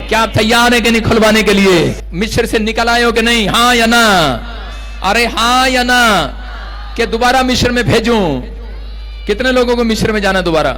क्या आप तैयार है कि नहीं खुलवाने के लिए? मिस्र से निकल आए हो कि नहीं? हाँ या ना? अरे हाँ या ना? कि दोबारा मिस्र में भेजूं? कितने लोगों को मिस्र में जाना दोबारा?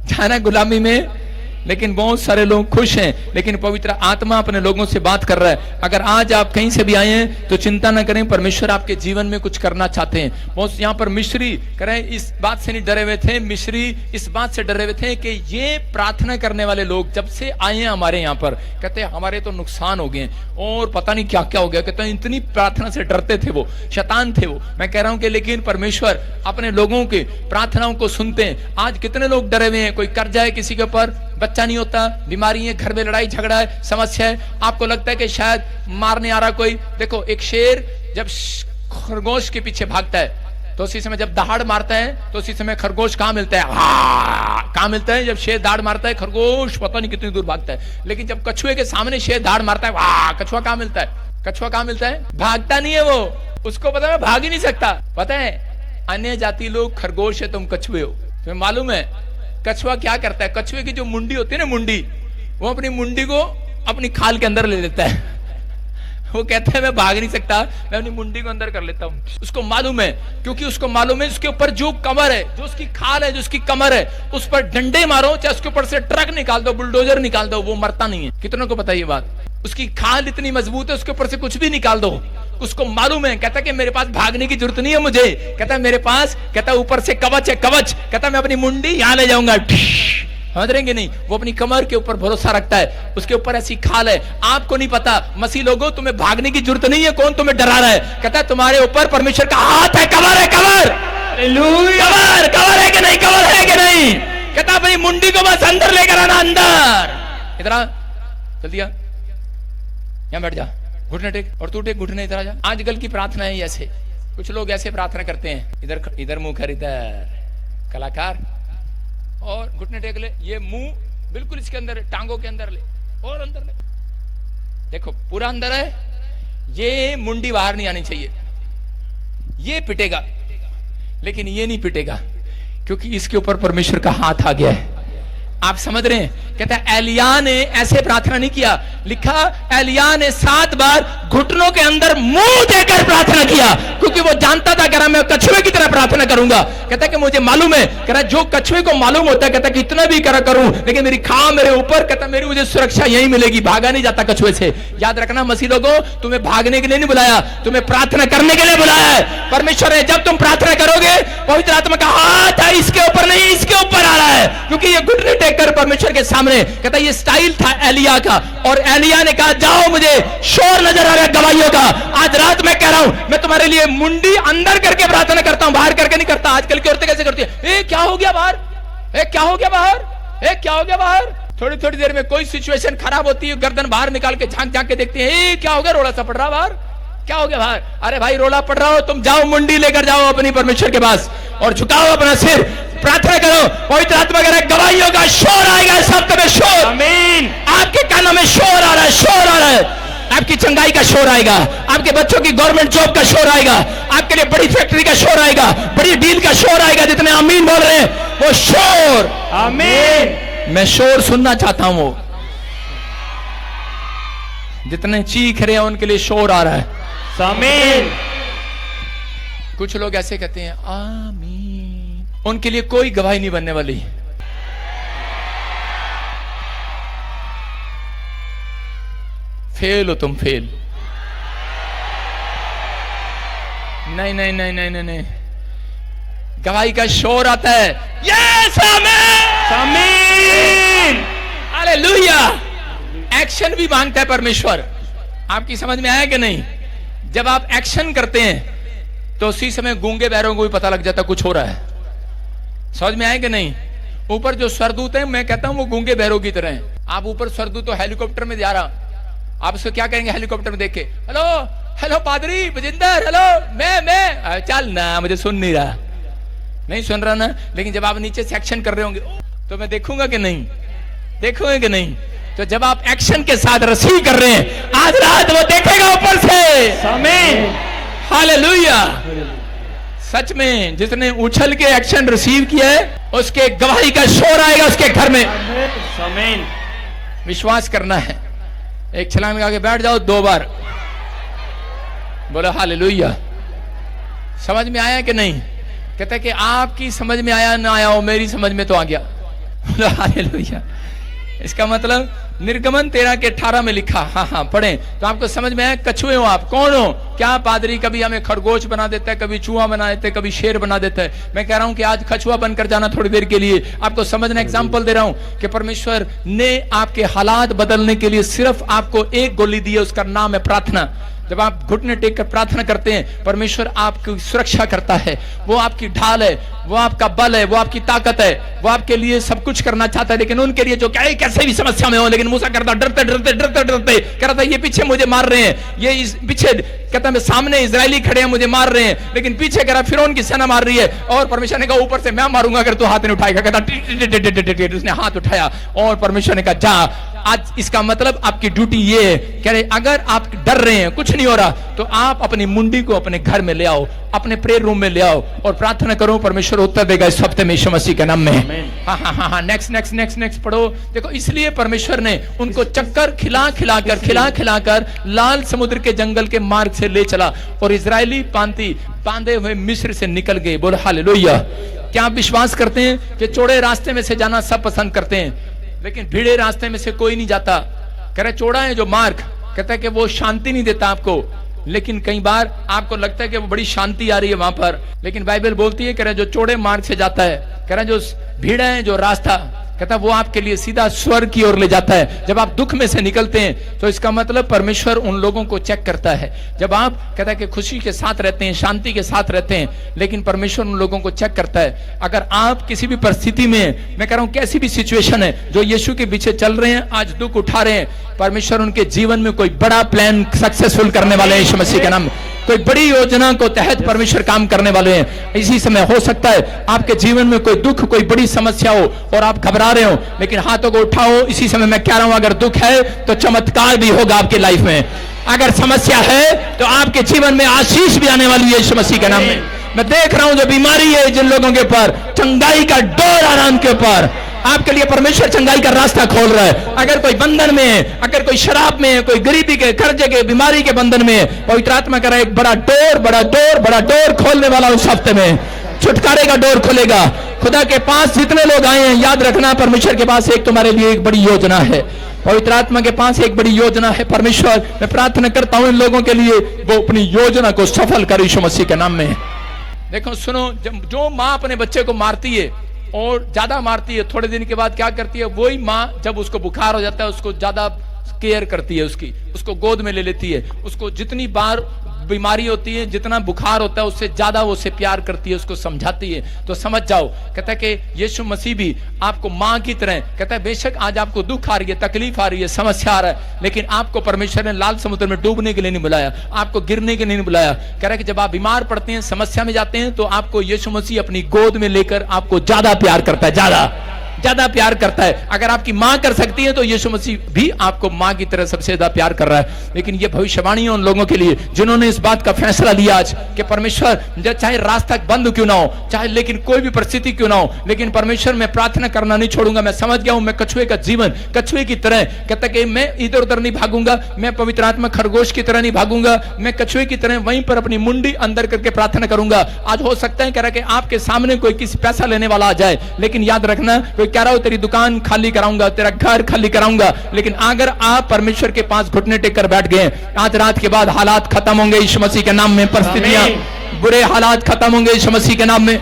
जाना गुलामी में, लेकिन बहुत सारे लोग खुश हैं, लेकिन पवित्र आत्मा अपने लोगों से बात कर रहा है। अगर आज आप कहीं से भी आए हैं तो चिंता ना करें, परमेश्वर आपके जीवन में कुछ करना चाहते हैं। बहुत यहाँ पर मिस्री करें इस बात से नहीं डरे हुए थे, मिस्री इस बात से डरे हुए थे कि ये प्रार्थना करने वाले लोग जब से आए हैं हमारे यहाँ पर, कहते हैं हमारे तो नुकसान हो गए और पता नहीं क्या क्या हो गया। कहते हैं इतनी प्रार्थना से डरते थे, वो शैतान थे वो। मैं कह रहा हूं कि लेकिन परमेश्वर अपने लोगों के प्रार्थनाओं को सुनते हैं। आज कितने लोग डरे हुए हैं, कोई कर्जा है किसी के ऊपर, बच्चा नहीं होता, बीमारी है, घर में लड़ाई झगड़ा है, समस्या है, आपको लगता है कि शायद मारने आ रहा कोई। देखो एक शेर जब खरगोश के पीछे भागता है तो उसी समय जब दहाड़ मारता है तो उसी समय खरगोश कहां मिलता है? कहां मिलता है? जब शेर दहाड़ मारता है खरगोश पता नहीं कितनी दूर भागता है। लेकिन जब कछुए के सामने शेर दहाड़ मारता है, वाह, कछुआ कहां मिलता है? कछुआ कहां मिलता है? भागता नहीं है वो, उसको पता है मैं भाग ही नहीं सकता। पता है अन्य जाति लोग खरगोश है, तुम कछुए हो। तुम्हें मालूम है कछुआ क्या करता है? कछुए की जो मुंडी होती है ना, मुंडी, वो अपनी मुंडी को अपनी खाल के अंदर ले लेता है। वो कहता है मैं भाग नहीं सकता, मैं अपनी मुंडी को अंदर कर लेता हूं। उसको मालूम है, क्योंकि उसको मालूम है उसके ऊपर जो कमर है, जो उसकी खाल है, जो उसकी कमर है, उस पर डंडे मारो, चाहे उसके ऊपर से ट्रक निकाल दो, बुलडोजर निकाल दो, वो मरता नहीं है। कितनों को पता है ये बात? उसकी खाल इतनी मजबूत है, उसके ऊपर से कुछ भी निकाल दो, उसको मालूम है। कहता कि मेरे पास भागने की जरूरत नहीं है मुझे, कहता मेरे पास, कहता ऊपर से कवच है, कवच, कहता मैं अपनी मुंडी यहां ले जाऊंगा। समझ रहे नहीं? वो अपनी कमर के ऊपर भरोसा रखता है, उसके ऊपर ऐसी खाल है। आपको नहीं पता, मसीह लोगों तुम्हें भागने की जरूरत नहीं है। कौन तुम्हें डरा रहा है? कहता है तुम्हारे ऊपर परमेश्वर का हाथ है, कवर है, कवर, कवर, कवर है कि नहीं? कवर है कि नहीं? कहता अपनी मुंडी को बस अंदर लेकर आना, अंदर। इधर आ, जल्दी आ, यहां बैठ जा, घुटने टेक, और तू टेक घुटने, इधर आ जा। आजकल की प्रार्थना है ऐसे, कुछ लोग ऐसे प्रार्थना करते हैं, इधर इधर मुंह कर, इधर कलाकार, और घुटने टेक ले, ये मुंह बिल्कुल इसके अंदर, टांगों के अंदर ले, और अंदर ले, देखो पूरा अंदर है। ये मुंडी बाहर नहीं आनी चाहिए, ये पिटेगा, लेकिन ये नहीं पिटेगा, क्योंकि इसके ऊपर परमेश्वर का हाथ आ गया है। आप समझ रहे हैं? कहता है एलिया ने ऐसे प्रार्थना नहीं किया, लिखा एलिया ने 7 बार घुटनों के अंदर मुंह देकर प्रार्थना किया, क्योंकि वो जानता था, कह रहा मैं कछुए की तरह प्रार्थना करूंगा। कहता है कि मुझे मालूम है, कह रहा जो कछुए को मालूम होता है, कहता कि इतना भी करूं, लेकिन मेरी खां मेरे ऊपर, कहता मेरी मुझे सुरक्षा यही मिलेगी, भागा नहीं जाता कछुए से। याद रखना मसीह लोगों, तुम्हें भागने के लिए नहीं बुलाया, तुम्हें प्रार्थना करने के लिए बुलाया है परमेश्वर ने। जब तुम प्रार्थना करोगे, पवित्र आत्मा का हाथ है इसके ऊपर नहीं, इसके ऊपर आ रहा है, क्योंकि ये घुटने टेककर परमेश्वर के सामने, कहता ये स्टाइल था एलिया का। और एलिया ने कहा जाओ, मुझे शोर नजर आ रहा है गवाहियों का। आज रात मैं कह रहा हूं, मैं तुम्हारे लिए मुंडी अंदर करके प्रार्थना करता हूं, बाहर करके नहीं करता। आजकल की औरतें कैसे करती है? ए क्या हो गया बाहर, ए क्या हो गया बाहर, ए क्या हो गया बाहर। थोड़ी थोड़ी देर में कोई सिचुएशन खराब होती है, गर्दन बाहर निकाल के झांक झांक के देखती है, ए क्या हो गया, रोड़ा सा पड़ रहा बाहर, क्या हो गया बाहर? अरे भाई रोला पड़ रहा हो, तुम जाओ मुंडी लेकर जाओ अपनी परमेश्वर के पास और झुकाओ अपना सिर, प्रार्थना करो। पवित्र आत्मा कह रहा है गवाहियों का शोर आएगा इस हफ्ते में, शोर, आमीन। आपके कानों में शोर आ रहा है, शोर आ रहा है, आपकी चंगाई का शोर आएगा, आपके बच्चों की गवर्नमेंट जॉब का शोर आएगा, आपके लिए बड़ी फैक्ट्री का शोर आएगा, बड़ी डील का शोर आएगा। जितने आमीन बोल रहे हैं वो शोर, आमीन। मैं शोर सुनना चाहता हूं, वो जितने चीख रहे हैं उनके लिए शोर आ रहा है, आमीन। कुछ लोग ऐसे कहते हैं आमीन, उनके लिए कोई गवाही नहीं बनने वाली। फेल हो तुम, फेल। नहीं नहीं नहीं नहीं नहीं नहीं, गवाही का शोर आता है, यस आमीन, आमीन, हालेलुया। एक्शन भी मांगता है परमेश्वर। आपकी समझ में आया कि नहीं? जब आप एक्शन करते हैं तो उसी समय गूंगे बहरों को भी पता लग जाता कुछ हो रहा है। समझ में आया कि नहीं? ऊपर जो स्वरदूत है, मैं कहता हूं वो गूंगे बहरों की तरह है। आप ऊपर स्वरदूत तो हेलीकॉप्टर में जा रहा, आप उसको क्या करेंगे? हेलीकॉप्टर में देख के हेलो हेलो पादरी बजिंदर, हेलो मैं चल ना, मुझे सुन नहीं रहा, नहीं सुन रहा ना। लेकिन जब आप नीचे से एक्शन कर रहे होंगे तो मैं देखूंगा कि नहीं, देखूंगा कि नहीं। तो जब आप एक्शन के साथ रिसीव कर रहे हैं, आज रात वो देखेगा ऊपर से, आमीन, हालेलुया। सच में जिसने उछल के एक्शन रिसीव किया है उसके गवाही का शोर आएगा उसके घर में, आमीन। विश्वास करना है, एक छलांग लगा के बैठ जाओ 2 बार, बोलो हालेलुया। समझ में आया कि नहीं? कहता है कि आपकी समझ में आया ना आया हो, मेरी समझ में तो आ गया। बोलो हालेलुया। इसका मतलब निर्गमन 13 के 18 में लिखा, हाँ पढ़ें तो आपको समझ में आया। कछुए हो आप, कौन हो? क्या पादरी कभी हमें खरगोश बना देता है, कभी चूहा बना देता है, कभी शेर बना देता है। मैं कह रहा हूं कि आज कछुआ बनकर जाना थोड़ी देर के लिए। आपको समझना, एग्जाम्पल दे रहा हूं कि परमेश्वर ने आपके हालात बदलने के लिए सिर्फ आपको एक गोली दी है, उसका नाम है प्रार्थना। जब आप घुटने टेक कर प्रार्थना करते हैं, परमेश्वर आपकी सुरक्षा करता है। वो आपकी ढाल है, वो आपका बल है, वो आपकी ताकत है, वो आपके लिए सब कुछ करना चाहता है। लेकिन उनके लिए जो क्या कैसे भी समस्या में हो, लेकिन मूसा करता डरते डरते डरते डरते कह रहा था ये पीछे मुझे मार रहे हैं, ये इस पीछे कहता मैं सामने इजरायली खड़े हैं मुझे मार रहे हैं, लेकिन पीछे कह रहा फिरौन की सेना मार रही है। और परमेश्वर ने कहा ऊपर से मैं मारूंगा अगर तू हाथ नहीं उठाएगा। कहता उसने हाथ उठाया और परमेश्वर ने कहा जा। आज इसका मतलब आपकी ड्यूटी ये है, कह रहे अगर आप डर रहे हैं कुछ नहीं हो रहा, तो आप अपनी मुंडी को अपने घर में ले आओ, अपने प्रेयर रूम में ले आओ और प्रार्थना करो। परमेश्वर उत्तर देगा इस हफ्ते में यीशु मसीह के नाम में। हाँ नेक्स्ट पढ़ो। देखो इसलिए परमेश्वर ने उनको चक्कर खिलाकर लाल समुद्र के जंगल के मार्ग से ले चला और इजरायली बांधे हुए मिस्र से निकल गए। बोलो हालेलुया। क्या आप विश्वास करते हैं कि चौड़े रास्ते में से जाना सब पसंद करते हैं, लेकिन भीड़े रास्ते में से कोई नहीं जाता? कह रहे चौड़ा है जो मार्ग, कहता है कि वो शांति नहीं देता आपको, लेकिन कई बार आपको लगता है कि वो बड़ी शांति आ रही है वहां पर, लेकिन बाइबल बोलती है कह रहे जो चौड़े मार्ग से जाता है, कह रहे जो भीड़ है जो रास्ता, कहता वो आपके लिए सीधा स्वर्ग की ओर ले जाता है। जब आप दुख में से निकलते हैं तो इसका मतलब परमेश्वर उन लोगों को चेक करता है। जब आप कहता है कि खुशी के साथ रहते हैं, शांति के साथ रहते हैं, लेकिन परमेश्वर उन लोगों को चेक करता है। अगर आप किसी भी परिस्थिति में, मैं कह रहा हूं कैसी भी सिचुएशन है, जो यीशु के पीछे चल रहे हैं, आज दुख उठा रहे हैं, परमेश्वर उनके जीवन में कोई बड़ा प्लान सक्सेसफुल करने वाले हैं यीशु मसीह के नाम में। कोई बड़ी योजना को तहत परमेश्वर काम करने वाले हैं। इसी समय हो सकता है आपके जीवन में कोई दुख, कोई बड़ी समस्या हो और आप घबरा रहे हो, लेकिन हाथों को उठाओ। इसी समय मैं कह रहा हूं अगर दुख है तो चमत्कार भी होगा आपकी लाइफ में। अगर समस्या है तो आपके जीवन में आशीष भी आने वाली है यीशु मसीह के नाम में। मैं देख रहा हूं जो बीमारी है जिन लोगों के ऊपर, चंगाई का डोर आराम के ऊपर, आपके लिए परमेश्वर चंगाई का रास्ता खोल रहा है। अगर कोई बंधन में है, अगर कोई शराब में है, कोई गरीबी के, कर्जे के, बीमारी के बंधन में है, पवित्र आत्मा कह रहा है एक बड़ा डोर खोलने वाला उस हफ्ते में छुटकारे का डोर खुलेगा। खुदा के पास जितने लोग आए हैं, याद रखना परमेश्वर के पास एक तुम्हारे लिए एक बड़ी योजना है। पवित्र आत्मा के पास एक बड़ी योजना है। परमेश्वर मैं प्रार्थना करता हूं इन लोगों के लिए वो अपनी योजना को सफल करे यीशु मसीह के नाम में। देखो सुनो, जो माँ अपने बच्चे को मारती है और ज्यादा मारती है, थोड़े दिन के बाद क्या करती है, वही माँ जब उसको बुखार हो जाता है उसको ज्यादा केयर करती है, उसको गोद में ले लेती है। उसको जितनी बार बीमारी होती है, जितना बुखार होता है, उससे ज्यादा वो उसे प्यार करती है, उसको समझाती है। तो समझ जाओ, कहता है कि यीशु मसीह भी आपको माँ की तरह, कहता है बेशक आज आपको दुख आ रही है, तकलीफ आ रही है, समस्या आ रहा है, लेकिन आपको परमेश्वर ने लाल समुद्र में डूबने के लिए नहीं बुलाया, आपको गिरने के लिए नहीं बुलाया। कह रहा है कि जब आप बीमार पड़ते हैं, समस्या में जाते हैं, तो आपको यीशु मसीह अपनी गोद में लेकर आपको ज्यादा प्यार करता है, ज्यादा प्यार करता है। अगर आपकी मां कर सकती है तो यीशु मसीह भी आपको मां की तरह सबसे ज्यादा प्यार कर रहा है। लेकिन ये भविष्यवाणी है उन लोगों के लिए जिन्होंने इस बात का फैसला लिया आज कि परमेश्वर चाहे रास्ता बंद क्यों ना हो, चाहे लेकिन कोई भी परिस्थिति क्यों ना हो, लेकिन परमेश्वर मैं प्रार्थना करना नहीं छोड़ूंगा। मैं समझ गया हूं मैं कछुए का जीवन, कछुए की तरह, कहता कि मैं इधर उधर नहीं भागूंगा, मैं पवित्र आत्मा खरगोश की तरह नहीं भागूंगा, मैं कछुए की तरह वहीं पर अपनी मुंडी अंदर करके प्रार्थना करूंगा। आज हो सकता है कह रहा कि आपके सामने कोई किसी पैसा लेने वाला आ जाए, लेकिन याद रखना कोई कह रहा हो तेरी दुकान खाली कराऊंगा, तेरा घर खाली कराऊंगा, लेकिन अगर आप परमेश्वर के पास घुटने टेक कर बैठ गए, आज रात के बाद हालात खत्म होंगे यीशु मसीह के नाम में, परिस्थितियां, बुरे हालात खत्म होंगे यीशु मसीह के नाम में।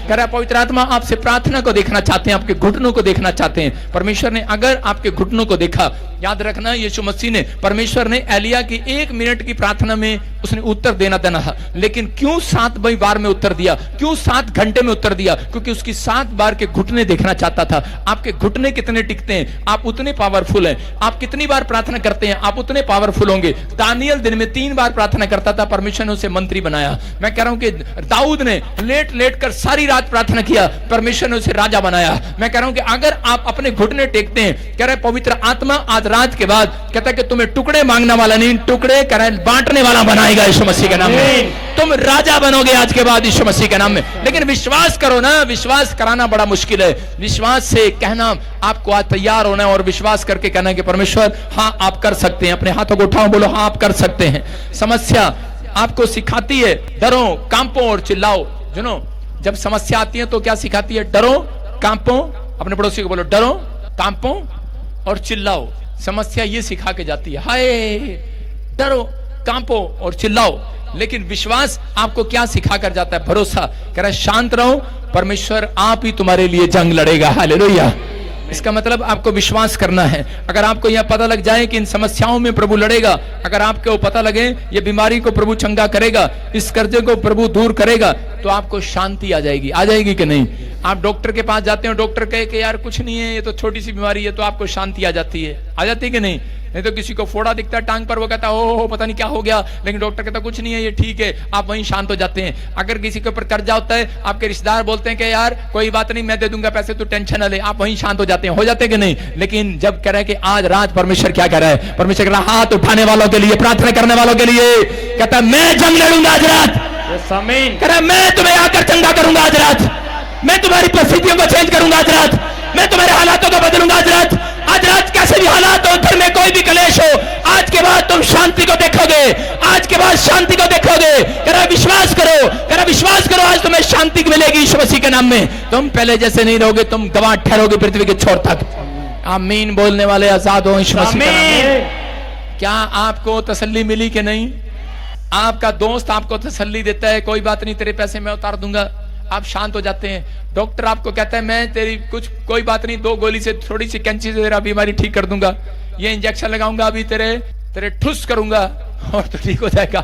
कह रहा पवित्र आत्मा आपसे प्रार्थना को देखना चाहते हैं, आपके घुटनों को देखना चाहते हैं। परमेश्वर ने अगर आपके घुटनों को देखा, याद रखना यीशु मसीह ने, परमेश्वर ने एलिया की 1 मिनट की प्रार्थना में उसने उत्तर देना था, लेकिन क्यों 7 बार में उत्तर दिया, क्यों 7 घंटे में उत्तर दिया? क्योंकि उसकी 7 बार के घुटने देखना चाहता था। आपके घुटने कितने टिकते हैं, आप उतने पावरफुल हैं। आप कितनी बार प्रार्थना करते हैं, आप उतने पावरफुल होंगे। दानियल दिन में 3 बार प्रार्थना करता था, परमेश्वर ने उसे मंत्री बनाया। मैं कह रहा हूं कि दाऊद ने लेट कर सारी रात प्रार्थना किया, परमेश्वर ने उसे राजा बनाया। मैं कह रहा हूं कि अगर आप अपने घुटने टेकते हैं, कह रहे पवित्र आत्मा आज रात के बाद कहता है कि तुम्हें टुकड़े मांगने वाला नहीं, टुकड़े कह रहे बांटने वाला बनाएगा यीशु मसीह के नाम में। तुम राजा बनोगे आज के बाद यीशु मसीह के नाम में। लेकिन विश्वास करो ना, विश्वास कराना बड़ा मुश्किल है। विश्वास से कहना आपको आज तैयार होना है और विश्वास करके कहना है कि परमेश्वर हाँ आप कर सकते हैं। अपने हाथों को उठाओ, बोलो हाँ आप कर सकते हैं। समस्या आपको सिखाती है डरो, कांपो और चिल्लाओ। सुनो, जब समस्या आती है तो क्या सिखाती है? डरो, कांपो। अपने पड़ोसी को बोलो डरो, कांपो और चिल्लाओ। समस्या ये सिखा के जाती है, हाय डरो, कांपो और चिल्लाओ। लेकिन विश्वास आपको क्या सिखा कर जाता है? भरोसा। कह रहा है शांत रहो, परमेश्वर आप ही तुम्हारे लिए जंग लड़ेगा। हालेलुया। इसका मतलब आपको विश्वास करना है। अगर आपको यह पता लग जाए कि इन समस्याओं में प्रभु लड़ेगा, अगर आपको पता लगे ये बीमारी को प्रभु चंगा करेगा, इस कर्जे को प्रभु दूर करेगा, तो आपको शांति आ जाएगी। आ जाएगी कि नहीं? आप डॉक्टर के पास जाते हो, डॉक्टर कहे कि यार कुछ नहीं है, ये तो छोटी सी बीमारी है, तो आपको शांति आ जाती है। आ जाती है कि नहीं? नहीं तो किसी को फोड़ा दिखता है टांग पर, वो कहता है ओ पता नहीं क्या हो गया, लेकिन डॉक्टर कहता कुछ नहीं है, ये ठीक है, आप वहीं शांत हो जाते हैं। अगर किसी के ऊपर कर्जा होता है, आपके रिश्तेदार बोलते हैं कि यार कोई बात नहीं, मैं दे दूंगा पैसे, तू टेंशन न ले, आप वहीं शांत हो जाते हैं। हो जाते हैं कि नहीं? लेकिन जब कह रहे हैं कि आज रात परमेश्वर क्या कह रहा है? परमेश्वर कह रहा है हाथ उठाने वालों के लिए, प्रार्थना करने वालों के लिए, कहता है मैं जंग लड़ूंगा आज रात। कह रहा है मैं तुम्हें आकर चंगा करूंगा आज रात, मैं तुम्हारी परिस्थितियों को चेंज करूंगा आज रात, मैं तुम्हारे हालातों को बदलूंगा आज रात। आज रात कैसे भी हालात हो, घर में कोई भी कलेश हो, आज के बाद तुम शांति को देखोगे, आज के बाद शांति को देखोगे। कह रहा विश्वास करो, कह रहा विश्वास करो, आज तुम्हें शांति मिलेगी यीशु मसीह के नाम में। तुम पहले जैसे नहीं रहोगे, तुम गवाह ठहरोगे पृथ्वी के छोर तक। आमीन बोलने वाले आजाद हो यीशु मसीह के नाम में। क्या आपको तसल्ली मिली कि नहीं? आपका दोस्त आपको तसल्ली देता है, कोई बात नहीं तेरे पैसे मैं उतार दूंगा, आप शांत हो जाते हैं। डॉक्टर आपको कहता है मैं तेरी कोई बात नहीं, 2 गोली से, थोड़ी सी कैंची से तेरा बीमारी ठीक कर दूंगा, ये इंजेक्शन लगाऊंगा, अभी तेरे ठुस करूंगा और तो ठीक हो जाएगा।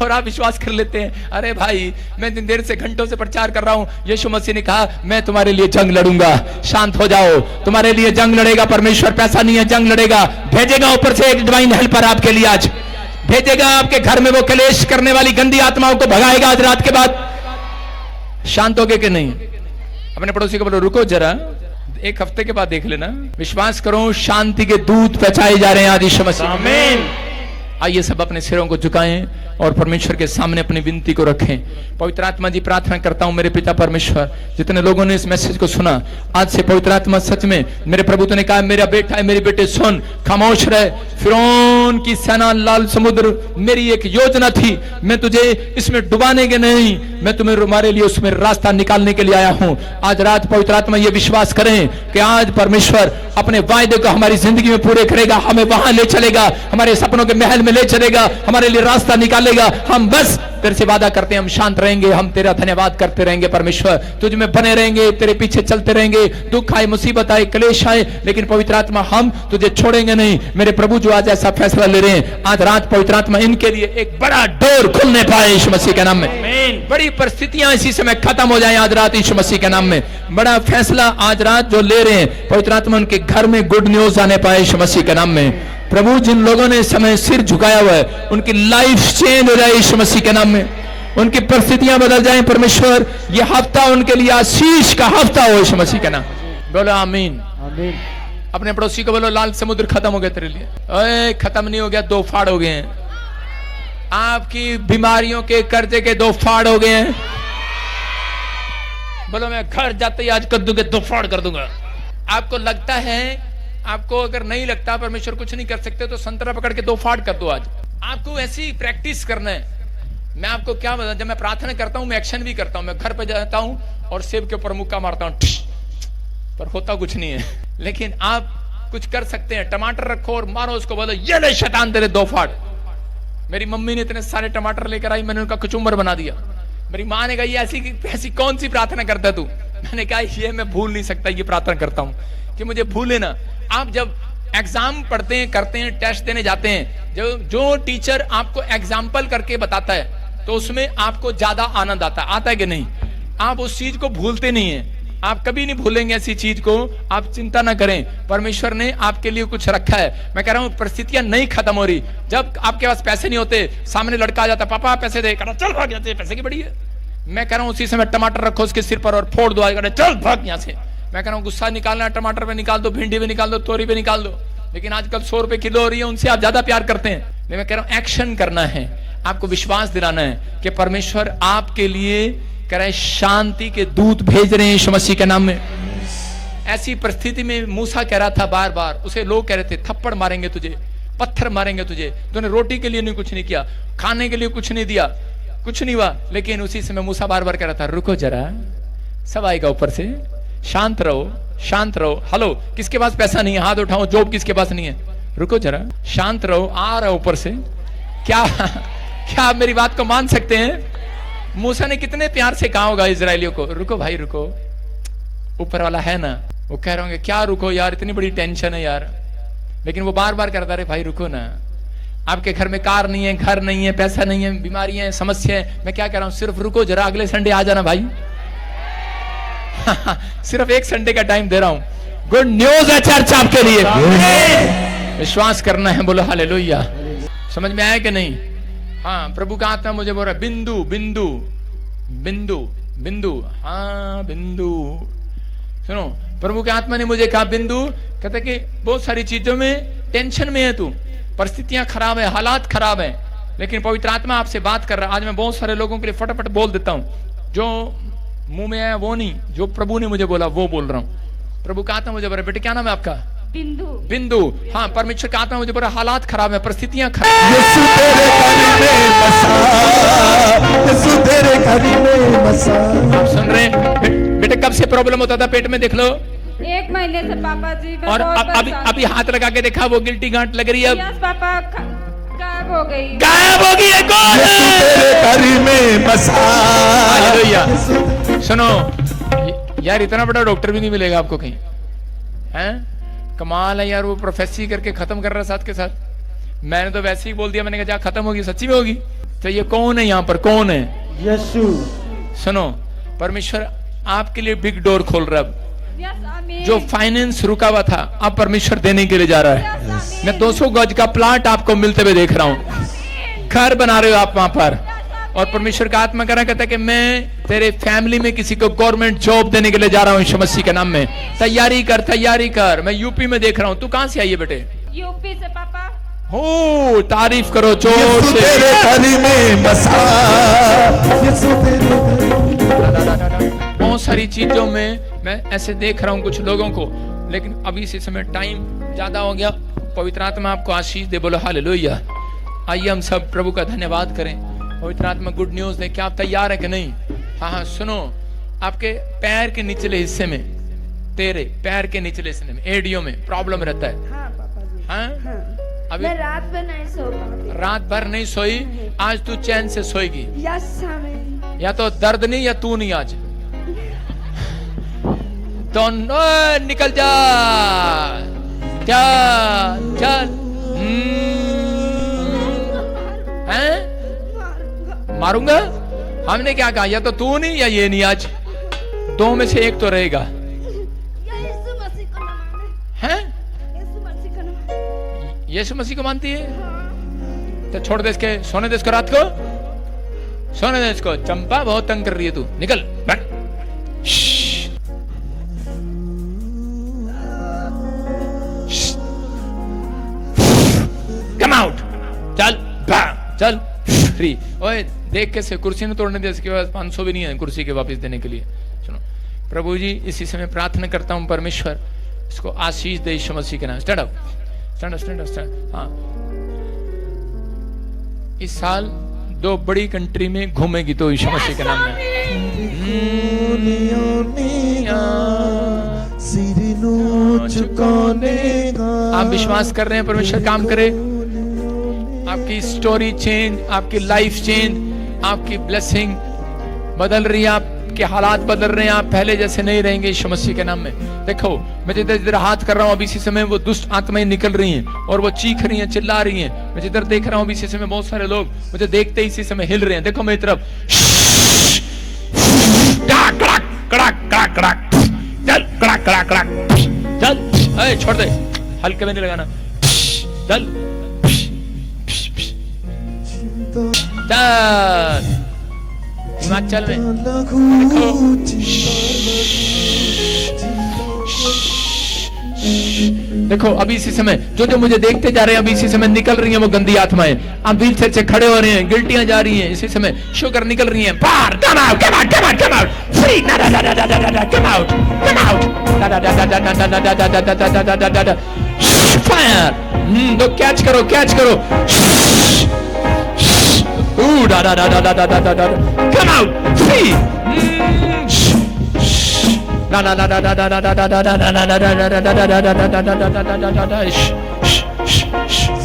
और आप विश्वास कर लेते हैं, अरे भाई मैं दिन देर से घंटों से प्रचार कर रहा हूं, यीशु मसीह ने कहा मैं तुम्हारे लिए जंग लड़ूंगा, शांत हो जाओ, तुम्हारे लिए जंग लड़ेगा परमेश्वर। पैसा नहीं है, जंग लड़ेगा, भेजेगा ऊपर से एक डिवाइन हेल्पर आपके लिए, आज भेजेगा आपके घर में, वो कलेश करने वाली गंदी आत्माओं को भगाएगा आज रात के बाद। शांत हो गए कि नहीं? अपने पड़ोसी को बोलो रुको जरा, 1 हफ्ते के बाद देख लेना। विश्वास करो शांति के दूत पहुंचाए जा रहे हैं आज यीशु मसीह। आमीन। आइए सब अपने सिरों को झुकाएं और परमेश्वर के सामने अपनी विनती को रखें। पवित्र आत्मा जी प्रार्थना करता हूं मेरे पिता परमेश्वर, जितने लोगों ने इस मैसेज को सुना आज से पवित्र आत्मा सच में मेरे प्रभु ने कहा मेरा बेटा है, मेरे बेटे सुन, खामोश रहे। फिरौन की सेना, लाल समुद्र मेरी एक योजना थी, मैं तुझे इसमें डुबाने के नहीं, मैं तुम्हारे लिए उसमें रास्ता निकालने के लिए आया हूं। आज रात पवित्र आत्मा ये विश्वास करें कि आज परमेश्वर अपने वायदे को हमारी जिंदगी में पूरे करेगा, हमें वहां ले चलेगा, हमारे सपनों के महल में ले चलेगा, हमारे लिए रास्ता निकालेगा। हम बस तेरे से वादा करते हैं, हम शांत रहेंगे, हम तेरा धन्यवाद करते रहेंगे परमेश्वर, तुझ में बने रहेंगे, तेरे पीछे चलते रहेंगे। दुख आए, मुसीबत आए, क्लेश आए, लेकिन पवित्र आत्मा हम तुझे छोड़ेंगे नहीं। मेरे प्रभु जो आज ऐसा फैसला ले रहे हैं, आज रात पवित्र आत्मा इनके लिए एक बड़ा डोर खुलने पाए यीशु मसीह के नाम में। बड़ी परिस्थितियां इसी समय खत्म हो जाए आज रात यीशु मसीह के नाम में। बड़ा फैसला आज रात जो ले रहे हैं पवित्र आत्मा, उनके घर में गुड न्यूज आने पाए यीशु मसीह के नाम में। प्रभु जिन लोगों ने इस समय सिर झुकाया हुआ है, उनकी लाइफ चेंज हो जाए यीशु मसीह के नाम में, उनकी परिस्थितियां बदल जाएं परमेश्वर। ये हफ्ता उनके लिए आशीष का हफ्ता हो यीशु मसीह के नाम। बोलो आमीन। आमीन। अपने पड़ोसी को बोलो लाल समुद्र खत्म हो गया तेरे लिए। ओए खत्म नहीं हो गया, 2 फाड़ हो गए हैं। आपकी बीमारियों के कर्जे के 2 फाड़ हो गए हैं। बोलो मैं घर जाते ही आज कद्दू के 2 फाड़ कर दूंगा। आपको लगता है, आपको अगर नहीं लगता परमेश्वर कुछ नहीं कर सकते, तो संतरा पकड़ के 2 फाड़ कर दो। आज आपको ऐसी प्रैक्टिस करना है। मैं आपको क्या बता, जब मैं प्रार्थना करता हूं मैं एक्शन भी करता हूं। मैं घर पे जाता हूं और सेब के ऊपर मुक्का मारता हूं, पर होता कुछ नहीं है। लेकिन आप कुछ कर सकते हैं, टमाटर रखो और मारो उसको, बोलो ये ले शैतान तेरे 2 फाड़। मेरी मम्मी ने इतने सारे टमाटर लेकर आई, मैंने उनका कचुम्बर बना दिया। मेरी माँ ने कहा ये ऐसी कौन सी प्रार्थना करता तू? मैंने कहा ये मैं भूल नहीं सकता, ये प्रार्थना करता हूं कि मुझे भूले ना। आप जब एग्जाम पढ़ते हैं, करते हैं, टेस्ट देने जाते हैं, जो टीचर आपको एग्जाम्पल करके बताता है, तो उसमें आपको ज्यादा आनंद आता है कि नहीं? आप उस चीज को भूलते नहीं है, आप कभी नहीं भूलेंगे ऐसी चीज को। आप चिंता ना करें, परमेश्वर ने आपके लिए कुछ रखा है। मैं कह रहा हूं परिस्थितियां नहीं खत्म हो रही। जब आपके पास पैसे नहीं होते, सामने लड़का आ जाता, पापा पैसे दे, कहना चल भाग जाते, पैसे की बड़ी है। मैं कह रहा हूं उसी समय टमाटर रखो उसके सिर पर और फोड़ दो, आज चल भाग यहां से। मैं कह रहा हूं गुस्सा निकालना है, टमाटर पे निकाल दो, भिंडी पे निकाल दो, तोरी पे निकाल दो। लेकिन आजकल 100 रुपए किलो हो रही है, उनसे आप ज्यादा प्यार करते हैं। मैं कह रहा हूं एक्शन करना है, आपको विश्वास दिलाना है कि परमेश्वर आपके लिए कह रहे शांति के दूत भेज रहे हैं यीशु मसीह के नाम में। ऐसी परिस्थिति में मूसा कह रहा था बार बार, उसे लोग कह रहे थे थप्पड़ मारेंगे तुझे, पत्थर मारेंगे तुझे, तूने रोटी के लिए नहीं कुछ नहीं किया, खाने के लिए कुछ नहीं दिया, कुछ नहीं हुआ। लेकिन उसी समय मूसा बार बार कह रहा था रुको जरा, सब आएगा ऊपर से, शांत रहो, शांत रहो। हेलो, किसके पास पैसा नहीं है हाथ उठाओ, जॉब किसके पास नहीं है, रुको जरा, शांत रहो, आ रहा ऊपर से। क्या क्या आप मेरी बात को मान सकते हैं? मूसा ने कितने प्यार से कहा होगा इजरायलियों को, रुको भाई रुको, ऊपर वाला है ना। वो कह रहे होंगे क्या रुको यार, इतनी बड़ी टेंशन है यार। लेकिन वो बार बार करता रहे भाई रुको ना, आपके घर में कार नहीं है, घर नहीं है, पैसा नहीं है, बीमारियां हैं, समस्या है, मैं क्या कह रहा हूं, सिर्फ रुको जरा, अगले संडे आ जाना भाई। सिर्फ एक संडे का टाइम दे रहा हूं। गुड न्यूज है चर्च आपके लिए, विश्वास करना है, बोलो हालेलुया। समझ में आया कि नहीं? हाँ, प्रभु का आत्मा मुझे बोल रहा है बिंदु बिंदु बिंदु बिंदु, हाँ बिंदु। सुनो, प्रभु के आत्मा ने मुझे कहा बिंदु, कहते कि बहुत सारी चीजों में टेंशन में है तू, परिस्थितियां खराब है, हालात खराब है, लेकिन पवित्र आत्मा आपसे बात कर रहा है। आज मैं बहुत सारे लोगों के लिए फटाफट बोल देता हूं, जो मुंह में आया वो नहीं, जो प्रभु ने मुझे बोला वो बोल रहा हूं। प्रभु का आत्मा मुझे बोल रहा, बेटे क्या नाम है आपका? बिंदु। बिंदु, हाँ, परमेश्वर का आत्मा मुझे बोल रहा, हालात खराब है, परिस्थितियां खराब। आप सुन रहे हैं? बेटे कब से प्रॉब्लम होता था पेट में, देख लो 1 महीने से पापा जी। और अभी हाथ लगा के देखा, वो गिल्टी गांठ लग रही है। यस पापा, गायब हो गई, गायब हो गई है। कौन? सुनो यार, इतना बड़ा डॉक्टर भी नहीं मिलेगा आपको कहीं, हैं? कमाल है यार, वो प्रोफेसी करके खत्म कर रहा है साथ के साथ। मैंने तो वैसे ही बोल दिया, मैंने कहा जा खत्म होगी, सच्ची में होगी। तो ये कौन है यहाँ पर, कौन है? यीशु। सुनो, परमेश्वर आपके लिए बिग डोर खोल रहा है। यस आमीन। जो फाइनेंस रुका हुआ था, अब परमेश्वर देने के लिए जा रहा है। मैं 200 गज का प्लाट आपको मिलते हुए देख रहा हूँ, घर बना रहे हो आप वहां पर। और परमेश्वर का आत्मा कहता है कि मैं तेरे फैमिली में किसी को गवर्नमेंट जॉब देने के लिए जा रहा हूँ यीशु मसीह के नाम में। तैयारी कर, तैयारी कर। मैं यूपी में देख रहा हूँ। तू कहां से आई है बेटे? यूपी से पापा। हो, तारीफ करो जोर से। तेरे घर में बसा, यीशु तेरे बहुत सारी चीजों में मैं ऐसे देख रहा हूँ कुछ लोगों को, लेकिन अभी इसी समय टाइम ज्यादा हो गया। पवित्र आत्मा आपको आशीष दे, बोलो हालेलुया। आइए हम सब प्रभु का धन्यवाद करें। पवित्र आत्मा गुड न्यूज दे। क्या आप तैयार है कि नहीं? हाँ हाँ, सुनो, आपके पैर के निचले हिस्से में, तेरे पैर के निचले हिस्से में, एडियो में प्रॉब्लम रहता है। हाँ पापा जी। हाँ? हाँ। अभी मैं रात भर नहीं सो पाती। रात भर नहीं सोई, आज तू चैन से सोएगी। यस आमीन। या तो दर्द नहीं या तू नहीं आज। तो निकल जा, चल चल। हैं? मारूंगा? हमने क्या कहा, या तो तू नहीं या ये नहीं, आज दो में से एक तो रहेगा। यीशु मसीह को मानना हैं? यीशु मसीह को मानना। यीशु मसीह को मानती है? तो छोड़ दे इसके, सोने दे इसको, रात को सोने दे इसको। चंपा बहुत तंग कर रही है, तू निकल बैठ। कम आउट, चल चल फ्री। ओए देख कैसे कुर्सी ने तोड़ने दे, इसके पास 500 भी नहीं है कुर्सी के वापस देने के लिए। सुनो, प्रभु जी इसी समय प्रार्थना करता हूं, परमेश्वर इसको आशीष दे यीशु मसीह के नाम। Stand up, stand up, stand up, stand. हाँ, इस साल 2 बड़ी कंट्री में घूमेगी तो यीशु मसीह के नाम में। आप विश्वास कर रहे हैं परमेश्वर काम करे, आपकी स्टोरी चेंज, आपकी लाइफ चेंज, आपकी ब्लेसिंग बदल रही है, आपके हालात बदल रहे हैं, आप पहले जैसे नहीं रहेंगे यीशु मसीह के नाम में। देखो, मैं जिधर जिधर हाथ कर रहा हूँ अभी इसी समय वो दुष्ट आत्माएं निकल रही हैं और वो चीख रही हैं, चिल्ला रही हैं। मैं जिधर देख रहा हूँ अभी इसी समय बहुत सारे लोग मुझे देखते ही इसी समय हिल रहे हैं। देखो मेरी तरफ, चल कड़ाक कड़ाक कड़ाक, चल छोड़ दे, हल्के में नहीं लगाना, चल चल। हिमाचल में लघु देखो अभी इसी समय जो जो मुझे देखते जा रहे हैं, अभी इसी समय निकल रही हैं वो गंदी आत्माएं। आप व्हील चेयर से खड़े हो रहे हैं, गिल्टियां जा रही हैं, इसी समय शुगर निकल रही हैं। बाहर, come out, come out, come out, come out, free, come out, come out, fire. तो कैच करो, कैच करो, कम आउट, फ्री।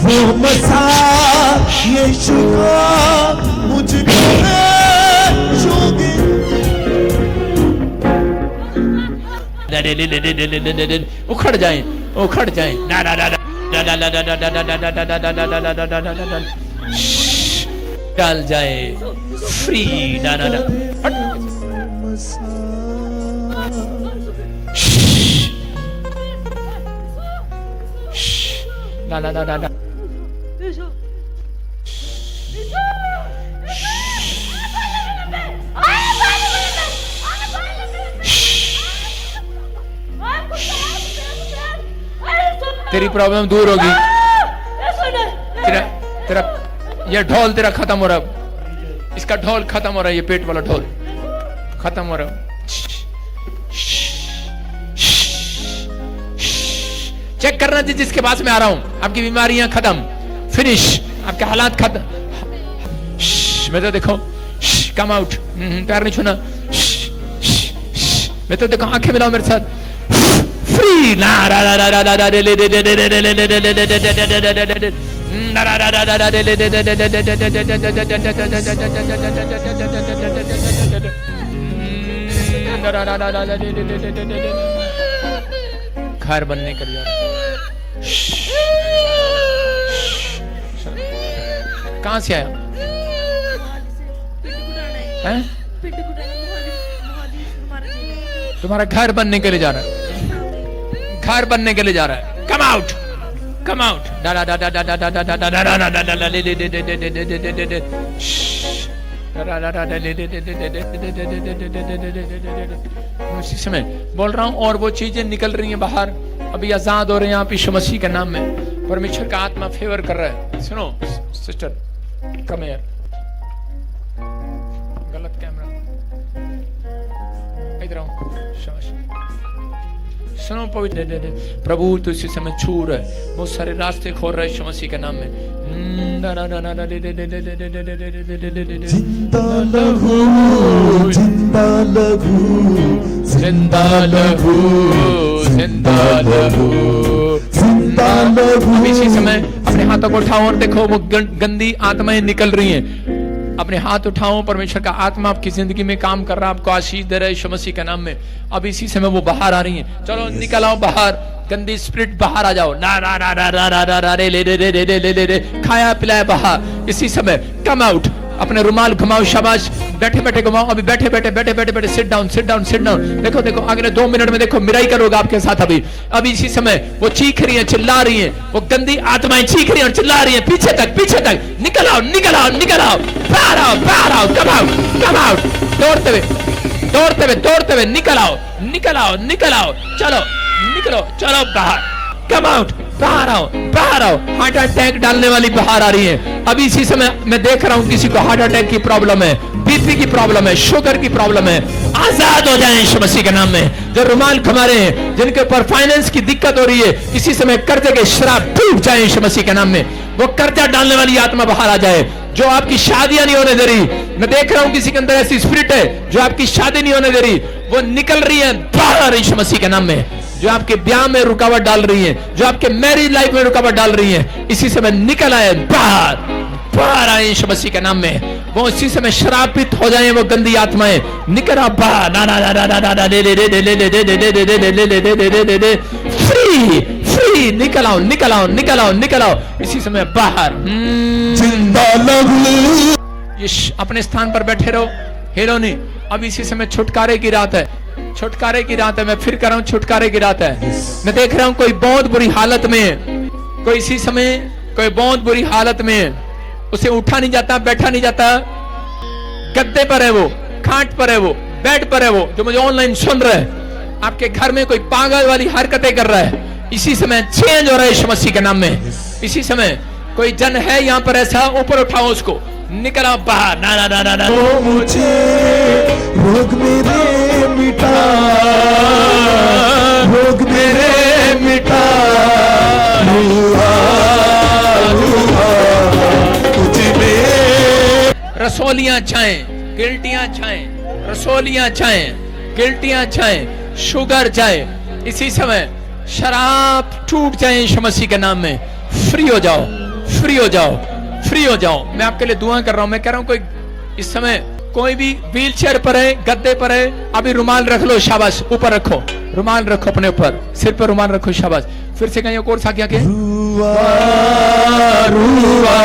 वो मसा यीशु का मुझको है जोगी उखड़ जाए, उखड़ जाए, डाल जाए, फ्री। तेरी प्रॉब्लम दूर होगी। तेरा ये ढोल तेरा खत्म हो रहा है, इसका ढोल खत्म हो रहा है, ये पेट वाला ढोल खत्म हो रहा है। चेक करना जी जिसके पास मैं आ रहा हूं, आपकी बीमारियां खत्म, फिनिश, आपके हालात खत्म। मैं तो देखो, कम आउट, पैर नहीं छूना। मैं तो देखो, आंखें मिलाओ मेरे साथ, फ्री। घर बनने के लिए कहां से आया है? तुम्हारा घर बनने के लिए जा रहा है, घर बनने के लिए जा रहा है। Come out, come out. उसी समय बोल रहा हूं, और वो चीजें निकल रही हैं बाहर, अभी आजाद हो रहे हैं आप यीशु मसीह के नाम में। परमेश्वर का आत्मा फेवर कर रहा है। सुनो सिस्टर, कम हियर, गलत कैमरा, इधर आओ, शाबाश। सुनो पवित्र प्रभु तो इसी समय छू रहा है, बहुत सारे रास्ते खोल रहा है यीशु मसीह के नाम में। जिंदा लहू, जिंदा लहू, जिंदा लहू, जिंदा लहू, जिंदा लहू। इसी समय अपने हाथों को उठाओ और देखो वो गंदी आत्माएं निकल रही हैं। अपने हाथ उठाओ, परमेश्वर का आत्मा आपकी जिंदगी में काम कर रहा है, आपको आशीष दे रहा है यीशु मसीह के नाम में। अब इसी समय वो बाहर आ रही हैं। चलो निकल आओ बाहर, गंदी स्पिरिट बाहर आ जाओ। ना ना ना ना ना ना ना ना रे ले ले ले ले ले ले ले, खाया पिलाया बाहर। इसी समय कम आउट, अपने रुमाल घुमाओ, शाबाश, बैठे बैठे घुमाओ। अभी बैठे बैठे बैठे बैठे बैठे sit down, sit down, sit down. देखो देखो अगले 2 मिनट में देखो मिराई करोगा आपके साथ। अभी इसी समय वो चीख रही है, चिल्ला रही है, वो गंदी आत्माएं चीख रही है और चिल्ला रही है, पीछे तक, पीछे तक। निकल आओ, निकल आओ, निकल आओ, बाहर आओ, बाहर आओ, कम आउट, कम आउट। दौड़ते हुए, दौड़ते हुए, दौड़ते हुए निकल आओ, निकल आओ, निकल आओ। चलो निकलो, चलो बाहर, कम आउट, बाहर आओ, बाहर आओ। हार्ट अटैक डालने वाली बाहर आ रही है। अभी इसी समय मैं देख रहा हूं किसी को हार्ट अटैक की प्रॉब्लम है, बीपी की प्रॉब्लम है, शुगर की प्रॉब्लम है। आजाद हो जाएं यीशु मसीह के नाम में। जो रुमाल घुमा रहे हैं, जिनके ऊपर फाइनेंस की दिक्कत हो रही है, इसी समय कर्जे के शराब टूट जाए यीशु मसीह के नाम में। वो कर्जा डालने वाली आत्मा बाहर आ जाए। जो आपकी शादियां नहीं होने दे रही, मैं देख रहा हूं किसी के अंदर ऐसी स्पिरिट है जो आपकी शादी नहीं होने दे रही, वो निकल रही है बाहर यीशु मसीह के नाम में। जो आपके ब्याह में रुकावट डाल रही है, जो आपके मैरिज लाइफ में रुकावट डाल रही है, इसी समय निकल आए बाहर, बाहर आए यीशु मसीह के नाम में। वो इसी समय शराबित हो जाए वो गंदी आत्माएं, निकल आओ बाहर। ना ना ना ना ना ना ले ले ले ले ले ले ले ले ले ले ले ले ले ले ले ले, फ्री, फ्री, निकल आओ, निकल आओ, निकल आओ, निकल आओ इसी समय बाहर। जिंदा लहू। अपने स्थान पर बैठे रहो, हिलो नहीं। अब इसी समय छुटकारे की रात है, छुटकारे की रात है। मैं फिर कर रहा हूं, छुटकारे की रात है। मैं देख रहा हूं कोई बहुत बुरी हालत में, कोई इसी समय कोई बहुत बुरी हालत में, उसे उठा नहीं जाता, बैठा नहीं जाता, गद्दे पर है वो, खाट पर है वो, बेड पर है वो, जो मुझे ऑनलाइन सुन रहे हैं, आपके घर में कोई पागल वाली हरकतें कर रहा है, इसी समय चेंज हो रहा है यीशु मसीह के नाम में। इसी समय कोई जन है यहाँ पर ऐसा, ऊपर उठाओ उसको, निकला बाहर। ना ना ना ना ना, तो मुझे रोग मेरे मिटा, रोग मेरे मिटा, रुआ रुआ तुझ में। रसोलियां छाएं, गिल्टियां छाएं, रसोलियां छाएं, गिल्टियां छाएं, शुगर जाए, इसी समय शराब टूट जाए यीशु मसीह के नाम में। फ्री हो जाओ, फ्री हो जाओ, फ्री हो जाओ। मैं आपके लिए दुआ कर रहा हूं। मैं कह रहा हूं कोई इस समय कोई भी व्हील चेयर पर है, गद्दे पर है, अभी रुमाल रख लो, शाबाश, ऊपर रखो, रुमाल रखो अपने ऊपर, सिर पर रुमाल रखो, शाबाश। फिर से कहीं और सा क्या के रुआ रुआ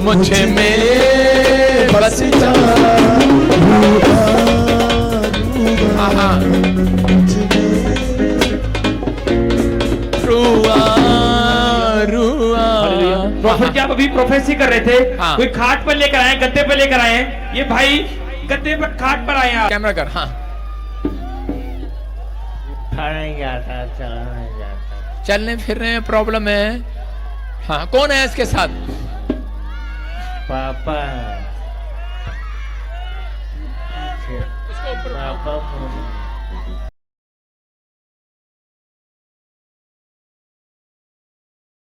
मुझे में बस जा। हाँ हाँ, रुआ रुआ। प्रॉफिट क्या आप अभी प्रोफेसी कर रहे थे? हाँ। कोई खाट पर लेकर आए, गद्दे पर लेकर आए, ये भाई गद्दे पर खाट पर आए आप। कैमरा कर। हाँ, चलने फिरने में प्रॉब्लम है। हाँ, कौन है इसके साथ? पापा उसको ऊपर उठाओ। पापा